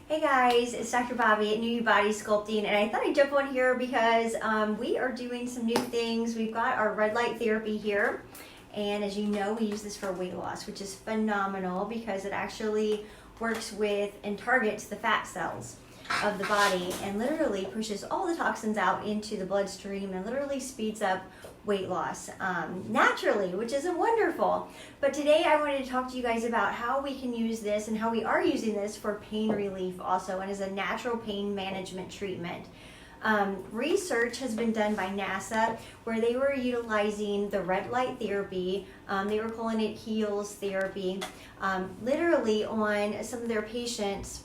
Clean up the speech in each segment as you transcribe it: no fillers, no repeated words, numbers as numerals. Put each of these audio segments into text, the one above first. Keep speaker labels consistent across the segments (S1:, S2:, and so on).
S1: Hey guys, it's Dr. Bobby at New You Body Sculpting, and I thought I'd jump on here because we are doing some new things. We've got our red light therapy here, and as you know, we use this for weight loss, which is phenomenal because it actually works with and targets the fat cells of the body and literally pushes all the toxins out into the bloodstream and literally speeds up weight loss naturally, which is wonderful. But today I wanted to talk to you guys about how we can use this and how we are using this for pain relief also and as a natural pain management treatment. Research has been done by NASA where they were utilizing the red light therapy. They were calling it HEALS therapy, literally on some of their patients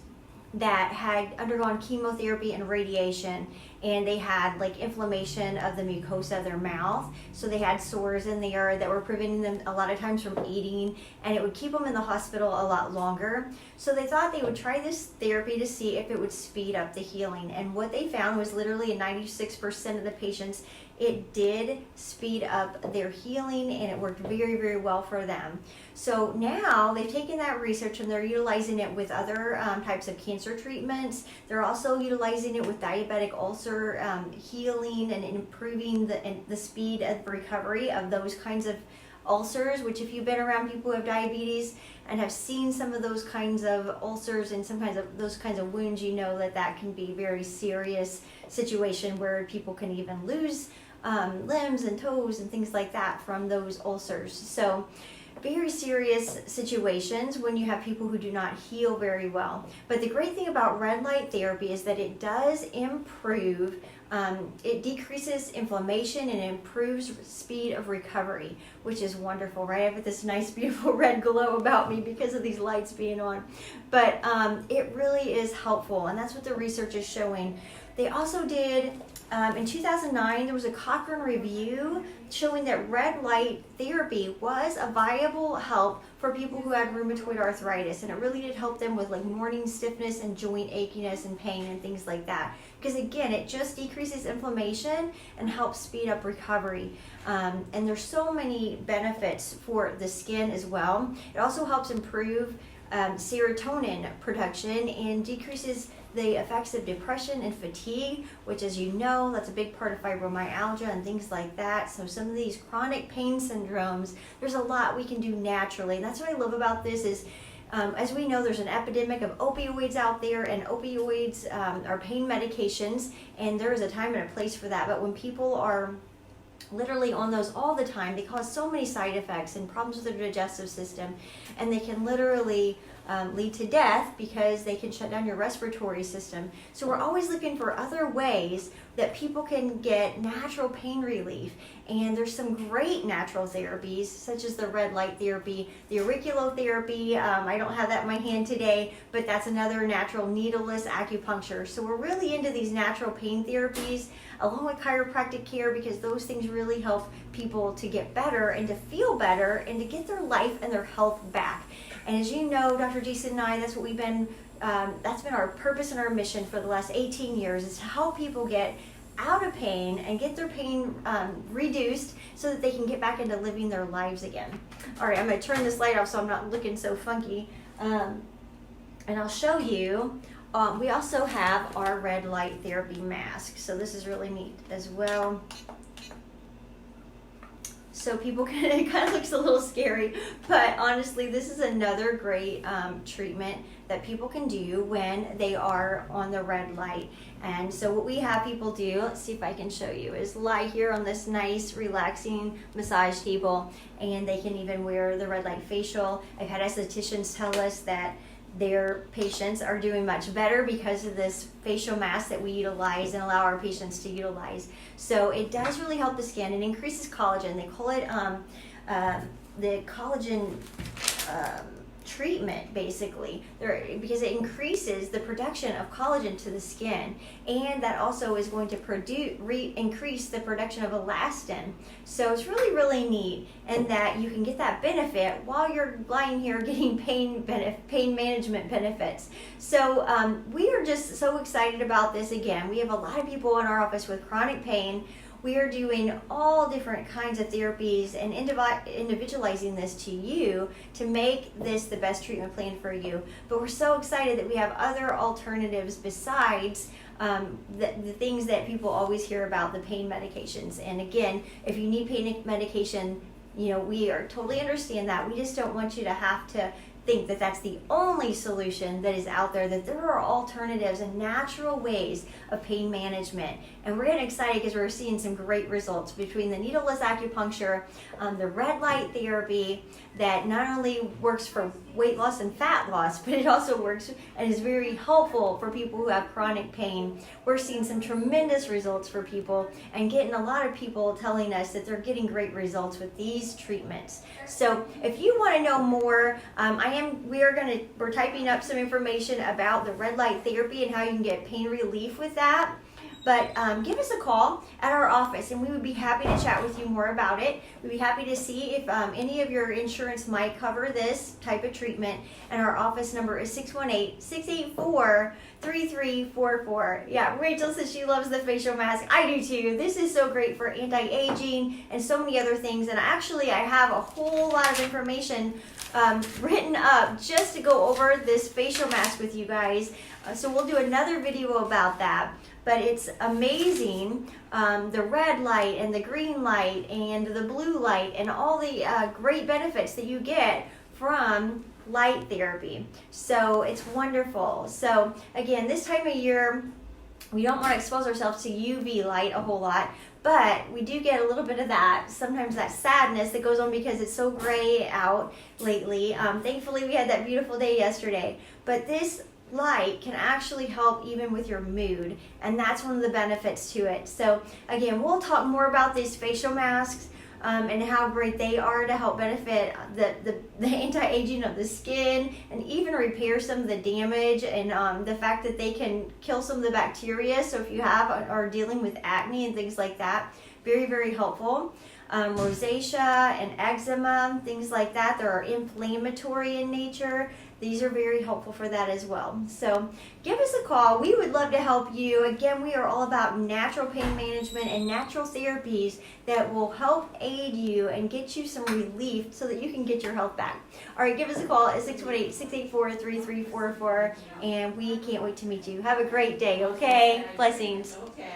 S1: that had undergone chemotherapy and radiation, and they had like inflammation of the mucosa of their mouth, so they had sores in there that were preventing them a lot of times from eating, and it would keep them in the hospital a lot longer. So they thought they would try this therapy to see if it would speed up the healing, and what they found was literally in 96% of the patients it did speed up their healing, and it worked very, very well for them. So now they've taken that research and they're utilizing it with other types of cancer treatments. They're also utilizing it with diabetic ulcer healing and improving the speed of recovery of those kinds of ulcers, which if you've been around people who have diabetes and have seen some of those kinds of ulcers and some kinds of those kinds of wounds, you know that that can be a very serious situation where people can even lose limbs and toes and things like that from those ulcers. So very serious situations when you have people who do not heal very well. But the great thing about red light therapy is that it does improve, it decreases inflammation and improves speed of recovery, which is wonderful, right? I have this nice beautiful red glow about me because of these lights being on. But it really is helpful, and that's what the research is showing. They also did, in 2009, there was a Cochrane review showing that red light therapy was a viable help for people who had rheumatoid arthritis, and it really did help them with like morning stiffness and joint achiness and pain and things like that. Because again, it just decreases inflammation and helps speed up recovery. And there's so many benefits for the skin as well. It also helps improve serotonin production and decreases the effects of depression and fatigue, which, as you know, that's a big part of fibromyalgia and things like that. So some of these chronic pain syndromes, there's a lot we can do naturally. And that's what I love about this is, as we know, there's an epidemic of opioids out there, and opioids are pain medications, and there is a time and a place for that. But when people are literally on those all the time, they cause so many side effects and problems with their digestive system, and they can literally lead to death because they can shut down your respiratory system. So we're always looking for other ways that people can get natural pain relief, and there's some great natural therapies such as the red light therapy, the auriculotherapy. I don't have that in my hand today, but that's another natural needleless acupuncture. So we're really into these natural pain therapies along with chiropractic care, because those things really help people to get better and to feel better and to get their life and their health back. And as you know, Dr. Jason and I, that's what we've been, that's been our purpose and our mission for the last 18 years, is to help people get out of pain and get their pain reduced so that they can get back into living their lives again. All right, I'm going to turn this light off so I'm not looking so funky. And I'll show you, we also have our red light therapy mask. So this is really neat as well. So people can, it kind of looks a little scary, but honestly, this is another great treatment that people can do when they are on the red light. And so what we have people do, let's see if I can show you, is lie here on this nice, relaxing massage table, and they can even wear the red light facial. I've had estheticians tell us that their patients are doing much better because of this facial mask that we utilize and allow our patients to utilize. So it does really help the skin and increases collagen. They call it the collagen treatment, basically, because it increases the production of collagen to the skin, and that also is going to increase the production of elastin. So it's really, really neat, and that you can get that benefit while you're lying here getting pain management benefits. So we are just so excited about this. Again, we have a lot of people in our office with chronic pain. we are doing all different kinds of therapies and individualizing this to you to make this the best treatment plan for you. But we're so excited that we have other alternatives besides the things that people always hear about, the pain medications. And again, if you need pain medication, we are totally understand that. We just don't want you to have to think that that's the only solution that is out there, that there are alternatives and natural ways of pain management. And we're getting excited because we're seeing some great results between the needleless acupuncture, the red light therapy that not only works for weight loss and fat loss, but it also works and is very helpful for people who have chronic pain. We're seeing some tremendous results for people and getting a lot of people telling us that they're getting great results with these treatments. So if you want to know more, we're typing up some information about the red light therapy and how you can get pain relief with that. But give us a call at our office and we would be happy to chat with you more about it. We'd be happy to see if any of your insurance might cover this type of treatment. And our office number is 618-684-3344. Yeah, Rachel says she loves the facial mask. I do too. This is so great for anti-aging and so many other things. And actually I have a whole lot of information written up just to go over this facial mask with you guys. So we'll do another video about that. But it's amazing, the red light and the green light and the blue light and all the great benefits that you get from light therapy. So it's wonderful. So again, this time of year, we don't want to expose ourselves to UV light a whole lot, but we do get a little bit of that, sometimes that sadness that goes on because it's so gray out lately. Thankfully, we had that beautiful day yesterday, but this light can actually help even with your mood, and that's one of the benefits to it. So again, we'll talk more about these facial masks and how great they are to help benefit the anti-aging of the skin and even repair some of the damage and the fact that they can kill some of the bacteria. So if you are dealing with acne and things like that, very, very helpful. Rosacea and eczema, things like that, they are inflammatory in nature. These are very helpful for that as well. So give us a call. We would love to help you. Again, we are all about natural pain management and natural therapies that will help aid you and get you some relief so that you can get your health back. All right, give us a call at 618-684-3344, and we can't wait to meet you. Have a great day, okay? Blessings.
S2: Okay.